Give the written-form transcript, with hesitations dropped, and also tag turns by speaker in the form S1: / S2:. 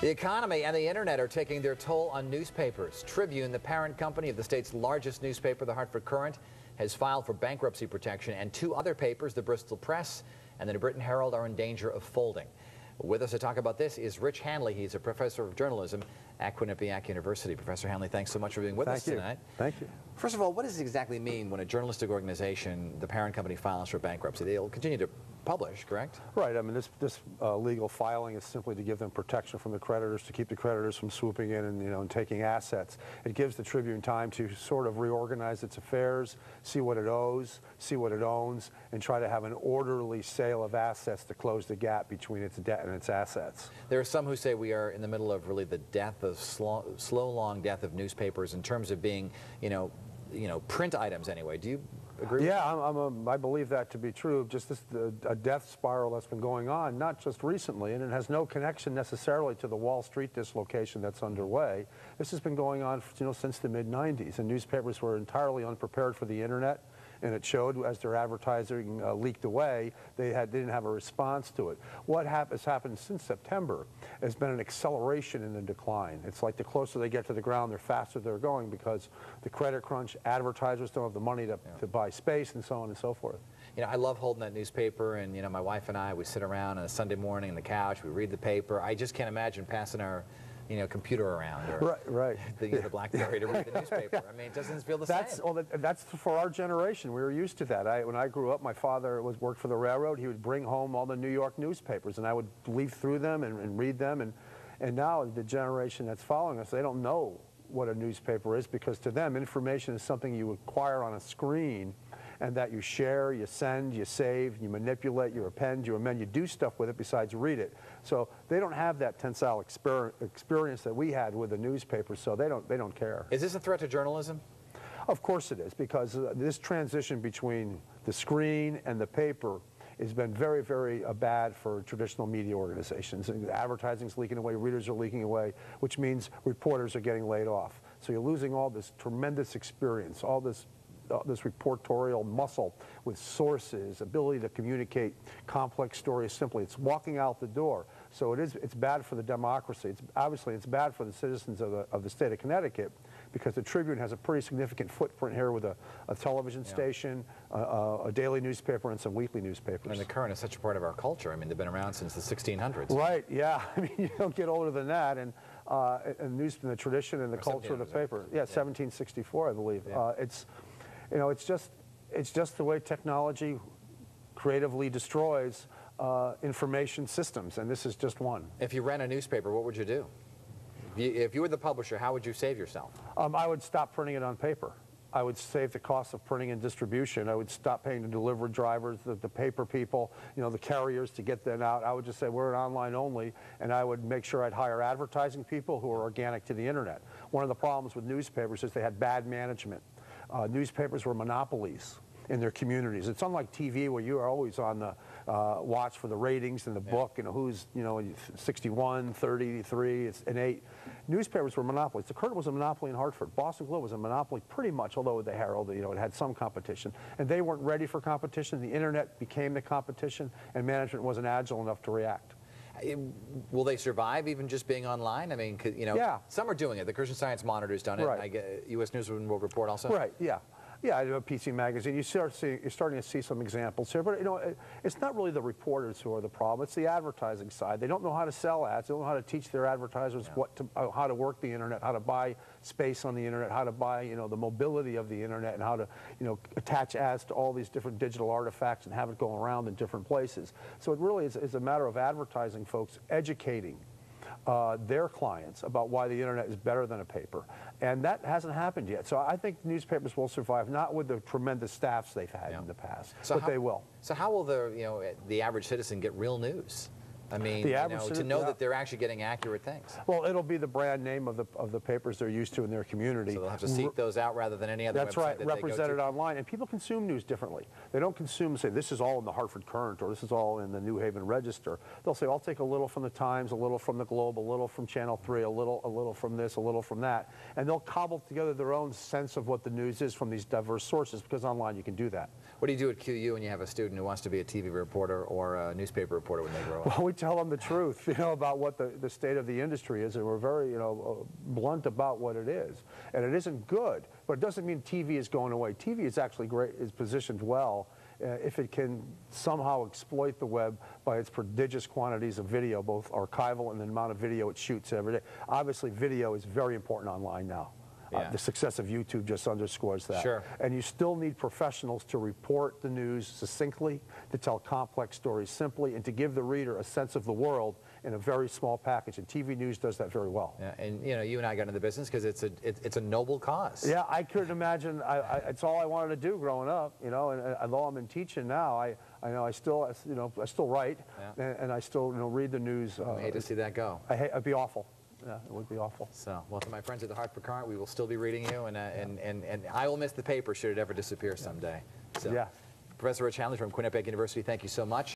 S1: The economy and the internet are taking their toll on newspapers. Tribune, the parent company of the state's largest newspaper, the Hartford Courant, has filed for bankruptcy protection, and two other papers, the Bristol Press and the New Britain Herald, are in danger of folding. With us to talk about this is Rich Hanley. He's a professor of journalism at Quinnipiac University. Professor Hanley, thanks so much for being with us tonight.
S2: Thank you.
S1: First of all, what does it exactly mean when a journalistic organization, the parent company, files for bankruptcy? They'll continue to publish, correct?
S2: Right. I mean, this legal filing is simply to give them protection from the creditors, to keep the creditors from swooping in and taking assets. It gives the Tribune time to sort of reorganize its affairs, see what it owes, see what it owns, and try to have an orderly sale of assets to close the gap between its debt and its assets.
S1: There are some who say we are in the middle of really the death of slow, long death of newspapers in terms of being, print items anyway. Do you agree?
S2: Yeah, I believe that to be true. Just a death spiral that's been going on, not just recently, and it has no connection necessarily to the Wall Street dislocation that's underway. This has been going on, since the mid-90s, and newspapers were entirely unprepared for the internet. And it showed as their advertising leaked away, they didn't have a response to it. What has happened since September has been an acceleration in the decline. It's like the closer they get to the ground, the faster they're going because the credit crunch, advertisers don't have the money to buy space, and so on and so forth.
S1: I love holding that newspaper, and my wife and I, we sit around on a Sunday morning on the couch, we read the paper. I just can't imagine passing our computer around, or the BlackBerry to read the newspaper. I mean, it doesn't feel the same.
S2: Well, that's for our generation. We were used to that. When I grew up, my father worked for the railroad. He would bring home all the New York newspapers, and I would leaf through them and read them. And now the generation that's following us, they don't know what a newspaper is, because to them, information is something you acquire on a screen, and that you share, you send, you save, you manipulate, you append, you amend, you do stuff with it besides read it. So they don't have that tensile experience that we had with the newspaper, so they don't care.
S1: Is this a threat to journalism?
S2: Of course it is, because this transition between the screen and the paper has been very, very bad for traditional media organizations. Advertising's leaking away, readers are leaking away, which means reporters are getting laid off. So you're losing all this tremendous experience, all this reportorial muscle with sources, ability to communicate complex stories simply. It's walking out the door. So it's bad for the democracy. Obviously it's bad for the citizens of the state of Connecticut, because the Tribune has a pretty significant footprint here with a television station, a daily newspaper, and some weekly newspapers.
S1: And the Courant is such a part of our culture. I mean, they've been around since the 1600s.
S2: Right, yeah. I mean, you don't get older than that. And the tradition and the culture of the paper. Yeah, 1764, I believe.
S1: Yeah.
S2: It's just the way technology creatively destroys information systems, and this is just one.
S1: If you ran a newspaper, what would you do? If you were the publisher, how would you save yourself?
S2: I would stop printing it on paper. I would save the cost of printing and distribution. I would stop paying the delivery drivers, the paper people, the carriers to get them out. I would just say we're an online only, and I would make sure I'd hire advertising people who are organic to the internet. One of the problems with newspapers is they had bad management. Newspapers were monopolies in their communities. It's unlike TV, where you are always on the watch for the ratings and the book, who's 61, 33, it's an 8. Newspapers were monopolies. The Courant was a monopoly in Hartford. Boston Globe was a monopoly pretty much, although the Herald, it had some competition. And they weren't ready for competition. The internet became the competition, and management wasn't agile enough to react.
S1: Will they survive even just being online? I mean, some are doing it. The Christian Science Monitor's done it.
S2: Right.
S1: I get U.S. News and World Report also.
S2: Right. Yeah. Yeah, I do a PC Magazine. You're starting to see some examples here, but it's not really the reporters who are the problem. It's the advertising side. They don't know how to sell ads. They don't know how to teach their advertisers how to work the internet, how to buy space on the internet, how to buy the mobility of the internet, and how to attach ads to all these different digital artifacts and have it go around in different places. So it really is a matter of advertising folks educating their clients about why the internet is better than a paper, and that hasn't happened yet. So I think newspapers will survive, not with the tremendous staffs they've had in the past, but they will.
S1: So how will the average citizen get real news? I mean, to know that they're actually getting accurate things.
S2: Well, it'll be the brand name of the papers they're used to in their community.
S1: So they'll have to seek those out rather than any other
S2: That's
S1: website
S2: right,
S1: that
S2: represented online. And people consume news differently. They don't consume, say, this is all in the Hartford Courant, or this is all in the New Haven Register. They'll say, I'll take a little from the Times, a little from the Globe, a little from Channel 3, a little from this, a little from that. And they'll cobble together their own sense of what the news is from these diverse sources, because online you can do that.
S1: What do you do at QU when you have a student who wants to be a TV reporter or a newspaper reporter when they grow up?
S2: Well, tell them the truth, about what the state of the industry is, and we're very, blunt about what it is. And it isn't good, but it doesn't mean TV is going away. TV is actually great, is positioned well if it can somehow exploit the web by its prodigious quantities of video, both archival and the amount of video it shoots every day. Obviously, video is very important online now.
S1: Yeah.
S2: The success of YouTube just underscores that.
S1: Sure.
S2: And you still need professionals to report the news succinctly, to tell complex stories simply, and to give the reader a sense of the world in a very small package. And TV news does that very well.
S1: Yeah, and you and I got into the business because it's a noble cause.
S2: Yeah, I couldn't imagine. It's all I wanted to do growing up. And although I'm in teaching now, I still write, and I still read the news.
S1: I hate to see that go.
S2: It'd be awful. Yeah, it would be awful.
S1: So, well, to my friends at the Hartford Courant, we will still be reading you, and I will miss the paper should it ever disappear someday. So,
S2: yeah.
S1: Professor Rich Handler from Quinnipiac University, thank you so much.